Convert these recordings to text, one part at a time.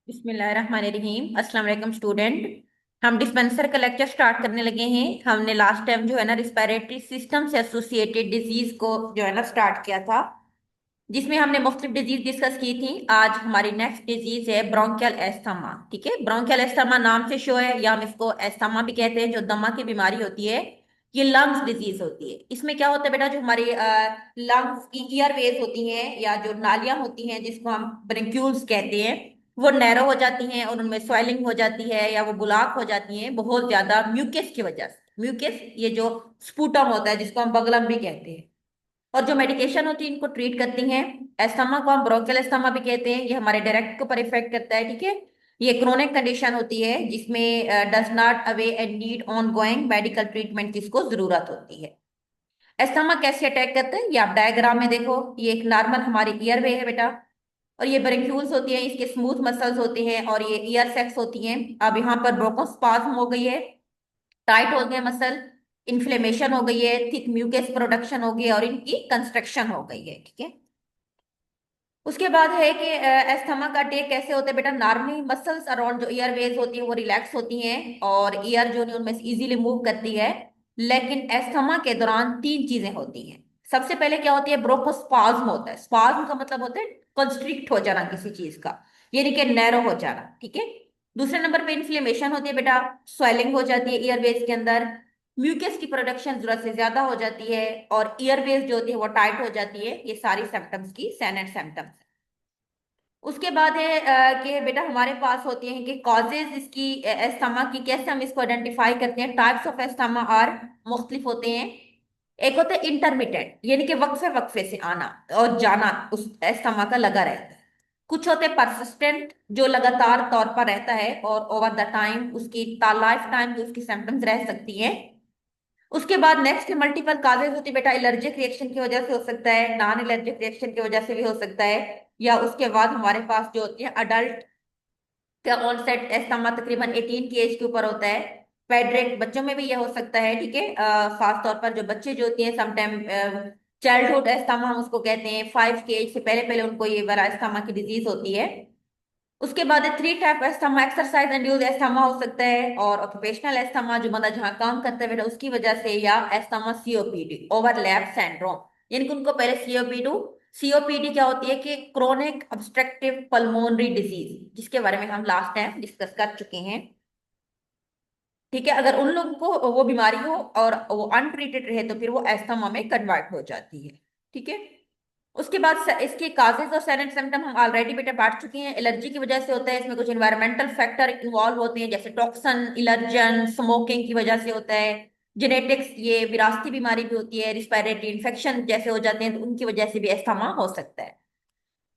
बिस्मिल्लाहिर्रहमानिर्रहीम। अस्सलाम वालेकुम स्टूडेंट। हम डिस्पेंसर का लेक्चर स्टार्ट करने लगे हैं। हमने लास्ट टाइम जो है ना रिस्पिरेटरी सिस्टम से एसोसिएटेड डिजीज को जो है ना स्टार्ट किया था, जिसमें हमने मुख्तलिफ डिजीज डिस्कस की थी। आज हमारी नेक्स्ट डिजीज है ब्रोंकियल एस्थमा। ठीक है, ब्रोंकियल एस्थमा नाम से शो है, या हम इसको एस्थमा भी कहते हैं, जो दमा की बीमारी होती है। ये लंग्स डिजीज होती है। इसमें क्या होता है बेटा, जो हमारी लंग्स की ईयरवेज होती हैं या जो नालियां होती हैं, जिसको हम ब्रेंक्यूल्स कहते हैं, वो नैरो हो जाती हैं और उनमें स्वेलिंग हो जाती है या वो बुलाक हो जाती हैं बहुत ज्यादा म्यूकस की वजह से। म्यूकस ये जो स्पूटम होता है, जिसको हम बगलम भी कहते हैं। और जो मेडिकेशन होती है इनको ट्रीट करती हैं। एस्थमा को हम ब्रोंकियल एस्थमा भी कहते हैं। ये हमारे डायरेक्ट के ऊपर इफेक्ट करता है। ठीक है, ये क्रोनिक कंडीशन होती है जिसमें does not away and need on going medical treatment, जिसको जरूरत होती है। एस्थमा कैसे अटैक करता है, ये आप डायग्राम में देखो। ये एक नॉर्मल हमारी ईयर वे है बेटा, और ये ब्रेंक्यूल्स होती हैं, इसके स्मूथ मसल्स होते हैं, और ये ईयर सेक्स होती हैं। अब यहाँ पर ब्रोंकोस्पाज्म हो गई है, टाइट हो गए मसल, इन्फ्लेमेशन हो गई है, थिक म्यूकस प्रोडक्शन हो गई है, और इनकी कंस्ट्रक्शन हो गई है। ठीक है, उसके बाद है कि एस्थमा का अटैक कैसे होता है बेटा। नॉर्मली मसल्स अराउंड जो ईयर वेज होती है वो रिलैक्स होती हैं और ईयर जो है उनमें से इजीली मूव करती है। लेकिन एस्थमा के दौरान तीन चीजें होती हैं। सबसे पहले क्या होती है, ब्रोंकोस्पाज्म होता है। स्पाज्म का मतलब होता है कंस्ट्रिक्ट हो जाना किसी चीज का, यानी कि नैरो हो जाना। ठीक है, दूसरे नंबर पे इन्फ्लेमेशन होती है बेटा, स्वेलिंग हो जाती है ईयरवेज के अंदर, म्यूकस की प्रोडक्शन जरूरत से ज्यादा हो जाती है, और ईयरवेज जो होती है वो टाइट हो जाती है। ये सारी सिम्टम्स की सैनेट सिम्टम्स। उसके बाद है कि बेटा हमारे पास होते हैं कि कॉजेज इसकी एस्थमा की, कैसे हम इसको आइडेंटिफाई करते हैं। टाइप्स ऑफ एस्थमा आर मुख्तलिफ होते हैं। एक होता है इंटरमिटेंट, यानी कि वक्फे वक्फे से आना और जाना उस एस्थमा का लगा रहता है। कुछ होते हैं परसिस्टेंट, जो लगातार तौर पर रहता है और ओवर द टाइम उसकी लाइफ टाइम जो उसकी सिम्टम्स रह सकती हैं। उसके बाद नेक्स्ट मल्टीपल काजेज होती है बेटा। एलर्जिक रिएक्शन की वजह से हो सकता है, नॉन एलर्जिक रिएक्शन की वजह से भी हो सकता है, या उसके बाद हमारे पास जो होती है अडल्ट का ऑनसेट एस्थमा तकरीबन 18 की एज के ऊपर होता है। पेडियाट्रिक बच्चों में भी यह हो सकता है। ठीक है, खास तौर पर जो बच्चे जो होती हैं समटाइम चाइल्डहुड एस्थमा हम उसको कहते हैं, 5 की एज से पहले पहले उनको ये वाला एस्थमा की डिजीज होती है। उसके बाद three type asthma, exercise induced asthma हो सकता है, और ऑक्यूपेशनल एस्थमा जो बंदा जहाँ काम करता है बेटा उसकी वजह से, या एस्थमा सीओपीडी ओवरलैप सिंड्रोम, यानी कि उनको पहले सीओपीडी। सीओपीडी क्या होती है कि क्रोनिक ऑब्स्ट्रक्टिव पल्मोनरी डिजीज, जिसके बारे में हम लास्ट टाइम डिस्कस कर चुके हैं। ठीक है, अगर उन लोगों को वो बीमारी हो और वो अनट्रीटेड रहे तो फिर वो एस्थमा में कन्वर्ट हो जाती है। ठीक है, उसके बाद इसके काजेज और साइलेंट सिम्टम हम ऑलरेडी बेटा बांट चुके हैं। एलर्जी की वजह से होता है, इसमें कुछ एनवायरमेंटल फैक्टर इन्वॉल्व होते हैं, जैसे टॉक्सन, इलर्जन, स्मोकिंग की वजह से होता है। जेनेटिक्स, ये विरासती बीमारी भी होती है। रिस्पिरेटरी इन्फेक्शन जैसे हो जाते हैं तो उनकी वजह से भी एस्थमा हो सकता है।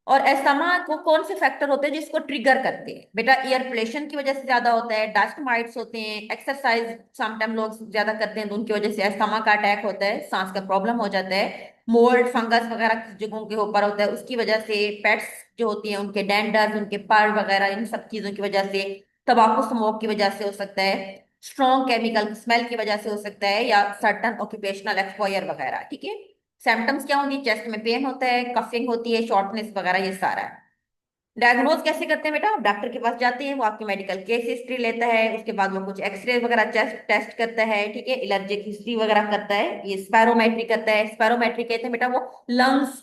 और एस्थमा को कौन से फैक्टर होते हैं जिसको ट्रिगर करते हैं बेटा। एयर पोल्यूशन की वजह से ज्यादा होता है, डस्ट माइट्स होते हैं, एक्सरसाइज समटाइम लोग ज्यादा करते हैं तो उनकी वजह से एस्थमा का अटैक होता है, सांस का प्रॉब्लम हो जाता है। मोल्ड फंगस वगैरह किस जगहों के ऊपर होता है उसकी वजह से, पेट्स जो होती हैं उनके डेंडर्स, उनके पर वगैरह, इन सब चीजों की वजह से, तंबाकू स्मोक की वजह से हो सकता है, स्ट्रॉन्ग केमिकल स्मेल की वजह से हो सकता है, या सर्टन ऑक्यूपेशनल एक्सपोयर वगैरह। ठीक है, सिम्टम्स क्या होंगी, चेस्ट में पेन होता है, कफिंग होती है, शॉर्टनेस वगैरह, ये सारा है। डायग्नोज कैसे करते हैं बेटा, आप डॉक्टर के पास जाते हैं, वो आपकी मेडिकल केस हिस्ट्री लेता है, उसके बाद वो कुछ एक्सरे वगैरह चेस्ट टेस्ट करता है। ठीक है, एलर्जिक हिस्ट्री वगैरह करता है, ये स्पायरोमेट्री करता है। स्पायरोमेट्री कहते हैं बेटा वो लंग्स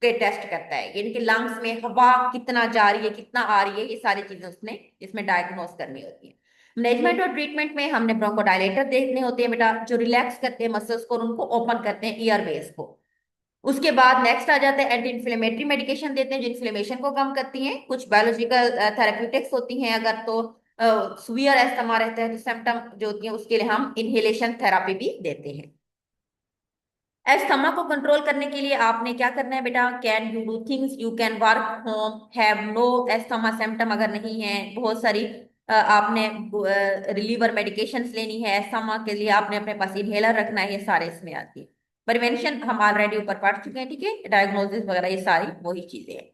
के टेस्ट करता है, यानी कि लंग्स में हवा कितना जा रही है, कितना आ रही है, ये सारी चीजें उसने इसमें डायग्नोज करनी होती है। मैनेजमेंट और ट्रीटमेंट में हमने ब्रोंकोडायलेटर देखने होते हैं बेटा, जो रिलैक्स करते हैं मसल्स को और उनको ओपन करते हैं ईयर बेस को। उसके बाद नेक्स्ट आ जाता है एंटी इन्फ्लेमेटरी मेडिकेशन देते हैं जो इन्फ्लेमेशन को कम करती हैं। कुछ बायोलॉजिकल थेरेप्यूटिक्स होती हैं, अगर तो सुवियर एस्थमा रहता है तो सिम्टम जो होती है उसके लिए हम इनहेलेशन थेरापी भी देते हैं। एस्थमा को कंट्रोल करने के लिए आपने क्या करना है बेटा, can you do things, you can work home, have no asthma symptom अगर नहीं है, बहुत सारी आपने रिलीवर मेडिकेशंस लेनी है। एस्थमा के लिए आपने अपने पास इनहेलर रखना है, ये सारे इसमें आती है। प्रिवेंशन हम ऑलरेडी ऊपर पढ़ चुके हैं। ठीक है, डायग्नोसिस वगैरह ये सारी वही चीजें हैं।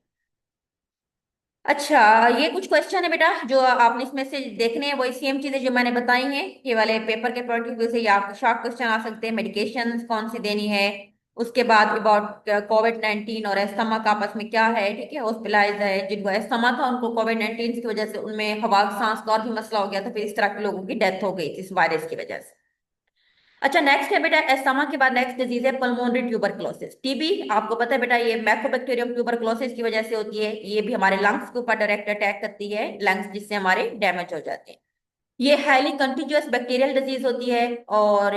अच्छा, ये कुछ क्वेश्चन है बेटा जो आपने इसमें से देखने हैं, वही सेम चीजें जो मैंने बताई हैं। ये वाले पेपर के पॉइंट ऑफ व्यू से ये आपके शॉर्ट क्वेश्चन आ सकते हैं। मेडिकेशन कौन सी देनी है, उसके बाद अबाउट कोविड-19 और एस्थमा का आपस में क्या है, ठीक है। हॉस्पिटलाइज है जिनको एस्थमा था, उनको कोविड-19 की वजह से उनमें हवा सांस का और भी मसला हो गया था, फिर इस तरह के लोगों की डेथ हो गई थी इस वायरस की वजह से। अच्छा, नेक्स्ट है बेटा एस्थमा के बाद नेक्स्ट डिजीज है पल्मोनरी ट्यूबरक्लोसिस, टीबी। आपको पता है बेटा ये मैकोबैक्टीरियम ट्यूबरक्लोसिस की वजह से होती है। ये भी हमारे लंग्स के ऊपर डायरेक्ट अटैक करती है, लंग्स जिससे हमारे डैमेज हो जाते हैं। ये हाईली कंटिन्यूअस बैक्टीरियल डिजीज होती है और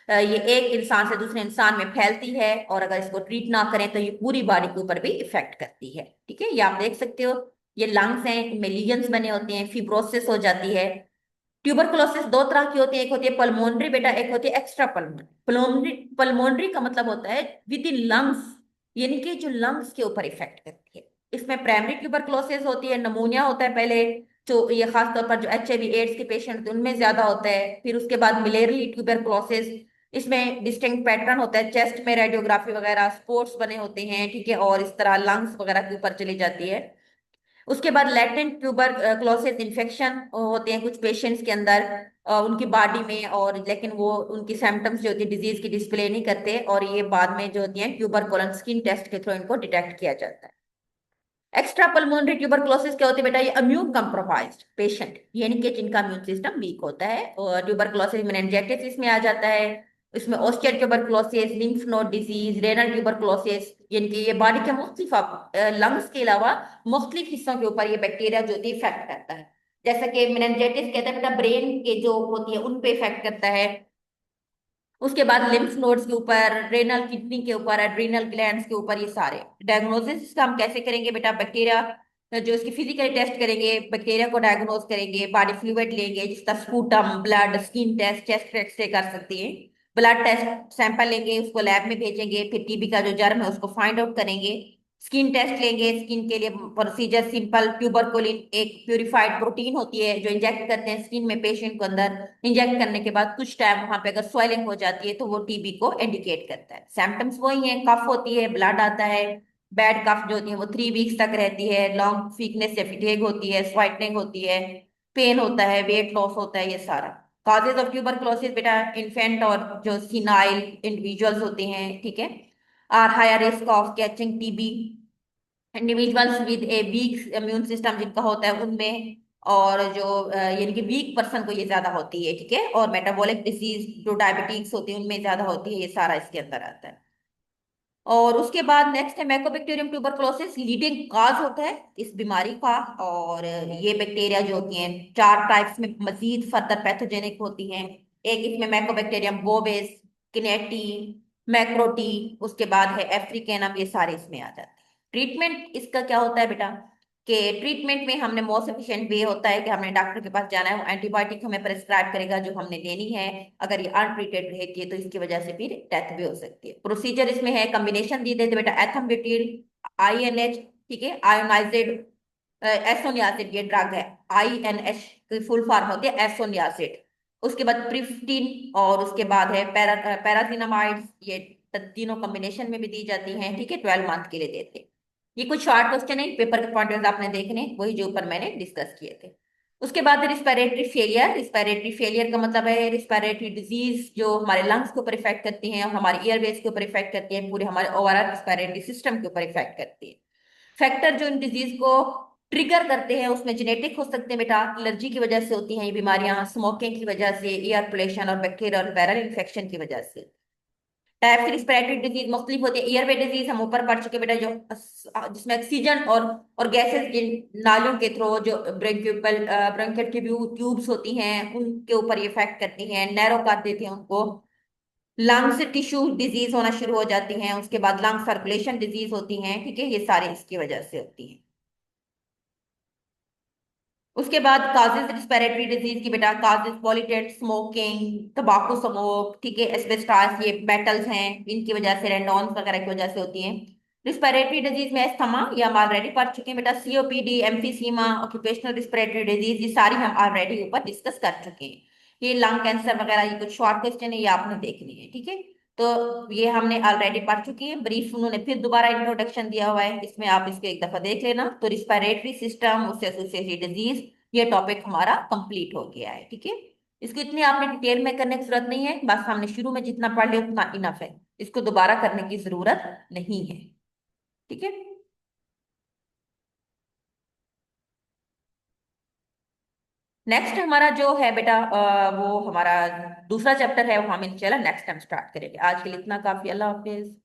ये एक इंसान से दूसरे इंसान में फैलती है, और अगर इसको ट्रीट ना करें तो ये पूरी बॉडी के ऊपर भी इफेक्ट करती है, ठीक है। ये आप देख सकते हो, ये लंग्स हैं, इनमें लीजन्स बने होते हैं, फिब्रोसिस हो जाती है। ट्यूबरकुलोसिस दो तरह की होती है, एक होती है पल्मोनरी बेटा, एक होती है एक्स्ट्रा पल्मोनरी। पल्मोनरी पल्मोनरी का मतलब होता है विद इन लंग्स, यानी कि जो लंग्स के ऊपर इफेक्ट करती है। इसमें प्राइमरी ट्यूबरकुलोसिस होती है, नमूनिया होता है पहले, जो ये खास तौर पर जो HIV एड्स के पेशेंट होते हैं उनमें ज्यादा होता है। फिर उसके बाद मिलेरियल ट्यूबरकुलोसिस, इसमें डिस्टिंक्ट पैटर्न होता है, चेस्ट में रेडियोग्राफी वगैरह स्पॉट्स बने होते हैं, ठीक है, और इस तरह लंग्स वगैरह के ऊपर चली जाती है। उसके बाद लैटेंट ट्यूबर क्लोसिस इन्फेक्शन होते हैं कुछ पेशेंट्स के अंदर, उनकी बॉडी में, और लेकिन वो उनकी सिम्टम्स जो होती है डिजीज की डिस्प्ले नहीं करते, और ये बाद में जो होती है ट्यूबर कोलन स्किन टेस्ट के थ्रू इनको डिटेक्ट किया जाता है। एक्स्ट्रा पल्मोनरी ट्यूबरक्लोसिस क्या होती है बेटा, ये इम्यून कम्प्रोमाइज्ड पेशेंट, यानी कि जिनका इम्यून सिस्टम वीक होता है, और ट्यूबरक्लोसिस मेनिंजाइटिस में आ जाता है। इसमें osteal tuberculosis, lymph node disease, renal tuberculosis, यानी कि ये बॉडी के मुख्तलिफ लंग्स के अलावा मुख्तलिफ हिस्सों के ऊपर ये बैक्टीरिया जो होती है इफेक्ट करता है। जैसा कि मेनिंजाइटिस कहते हैं बेटा, ब्रेन के जो होती है उन पे इफेक्ट करता है। उसके बाद लिम्फ नोड्स के ऊपर, रेनल किडनी के ऊपर, एड्रीनल ग्लैंड्स के ऊपर, ये सारे। डायग्नोसिस इसका हम कैसे करेंगे बेटा, बैक्टीरिया जो इसकी फिजिकली टेस्ट करेंगे, बैक्टीरिया को डायग्नोज करेंगे, बॉडी फ्लूइड लेंगे जिसका sputum, blood, skin test, chest X-ray कर सकती है। ब्लड टेस्ट सैंपल लेंगे, उसको लैब में भेजेंगे, फिर टीबी का जो जर्म है उसको फाइंड आउट करेंगे। स्किन टेस्ट लेंगे, स्किन के लिए प्रोसीजर सिंपल, ट्यूबरकुलिन एक प्यूरिफाइड प्रोटीन होती है जो इंजेक्ट करते हैं स्किन में पेशेंट को अंदर। इंजेक्ट करने के बाद कुछ टाइम वहां पे अगर स्वेलिंग हो जाती है तो वो टीबी को इंडिकेट करता है। सिम्टम्स वही है, कफ होती है, ब्लड आता है, बैड कफ जो होती है वो 3 वीक्स तक रहती है, लॉन्ग वीकनेस या फिटेग होती है, स्वाइटनिंग होती है, पेन होता है, वेट लॉस होता है, ये सारा। कॉजेज ऑफ ट्यूबरकुलोसिस बेटा, इन्फेंट और जो सीनाइल इंडिविजुअल्स होते हैं, ठीक है, are higher risk of catching TB. Individuals with a weak immune system जिनका होता है उनमें, और जो यानी कि वीक पर्सन को ये ज्यादा होती है, ठीक है। और मेटाबॉलिक डिजीज जो डायबिटीज होती है उनमें ज्यादा होती है, ये सारा इसके अंदर आता है। और उसके बाद नेक्स्ट है मैकोबैक्टीरियम ट्यूबरकुलोसिस, लीडिंग काज होता है इस बीमारी का। और ये बैक्टीरिया जो होती हैं 4 टाइप्स में मजीद फर्दर पैथोजेनिक होती हैं। एक इसमें मैकोबैक्टीरियम बोवेस, किनेटी, मैक्रोटी, उसके बाद है अफ्रीकेनम, ये सारे इसमें आ जाते हैं। ट्रीटमेंट इसका क्या होता है बेटा, कि ट्रीटमेंट में हमने मोस्ट एफिशिएंट वे होता है कि हमने डॉक्टर के पास जाना है, वो एंटीबायोटिक हमें प्रेस्क्राइब करेगा जो हमने देनी है। अगर ये अनट्रीटेड रहती है तो इसकी वजह से फिर डेथ भी हो सकती है। प्रोसीजर इसमें है, कम्बिनेशन दी देते बेटा, एथम्ब्यूटिल, INH, ठीक है, आयोनाइजेड एसोनियासिड, ये ड्रग है। INH की फुल फॉर्म होती है एसोनियासिड। उसके बाद प्रिफ्टिन, और उसके बाद है पैरासिनामाइड्स, ये तीनों कॉम्बिनेशन में भी दी जाती हैं, ठीक है, 12 मंथ के लिए देते हैं। ये कुछ शॉर्ट क्वेश्चन है, पेपर के पॉइंटर्स आपने देखने, वही जो ऊपर मैंने डिस्कस किए थे। उसके बाद रिस्पिरेटरी फेलियर। रिस्पिरेटरी फेलियर का मतलब है रिस्पिरेटरी डिजीज जो हमारे लंग्स के ऊपर इफेक्ट करती हैं, और हमारे एयरवेज के ऊपर इफेक्ट करती है, पूरे हमारे ओवरऑल रिस्पिरेटरी सिस्टम के ऊपर इफेक्ट करती है। फैक्टर जो इन डिजीज को ट्रिगर करते हैं उसमें जेनेटिक हो सकते हैं बेटा, एलर्जी की वजह से होती हैं ये बीमारियां, स्मोकिंग की वजह से, एयर पोल्यूशन और बैक्टीरियल और वायरल इन्फेक्शन की वजह से। टाइप 3 रिस्पिरेटरी डिजीज मुख्तलिफ होती है। एयरवे डिजीज हम ऊपर पढ़ चुके बेटा, जो जिसमें ऑक्सीजन और गैसेस जिन नालियों के थ्रू जो ब्रोंकियल ट्यूब्स होती हैं उनके ऊपर ये इफेक्ट करती हैं, नैरो कर देती हैं उनको। लंग्स टिश्यू डिजीज होना शुरू हो जाती हैं, उसके बाद लंग सर्कुलेशन डिजीज होती हैं, ठीक है, ये सारी इसकी वजह से होती हैं। उसके बाद काजेज रिस्पिरेटरी डिजीज की बेटा, काजेज पॉल्यूटेड स्मोकिंग, तंबाकू स्मोक, ठीक है, एस्बेस्टॉस, ये मेटल्स हैं, इनकी वजह से, रेंडोन्स वगैरह की वजह से होती हैं। रिस्पिरेटरी डिजीज में अस्थमा, ये हम ऑलरेडी पढ़ चुके हैं बेटा, COPD, emphysema, occupational respiratory disease, ये सारी हम ऑलरेडी ऊपर डिस्कस कर चुके हैं। ये लंग कैंसर वगैरह, ये कुछ शॉर्ट क्वेश्चन है, ये आपने देखनी है, ठीक है। तो ये हमने ऑलरेडी पढ़ चुकी है, ब्रीफ उन्होंने फिर दोबारा इंट्रोडक्शन दिया हुआ है, इसमें आप इसको एक दफा देख लेना। तो रिस्पिरेटरी सिस्टम, उससे एसोसिएटेड डिजीज, ये टॉपिक हमारा कंप्लीट हो गया है, ठीक है। इसको इतनी आपने डिटेल में करने की जरूरत नहीं है, बस हमने शुरू में जितना पढ़ लिया उतना इनफ है। इसको दोबारा करने की जरूरत नहीं है। ठीक है। नेक्स्ट हमारा जो है बेटा वो हमारा दूसरा चैप्टर है, वो हम इंशाल्लाह नेक्स्ट टाइम स्टार्ट करेंगे। आज के लिए इतना काफी। अल्लाह हाफिज।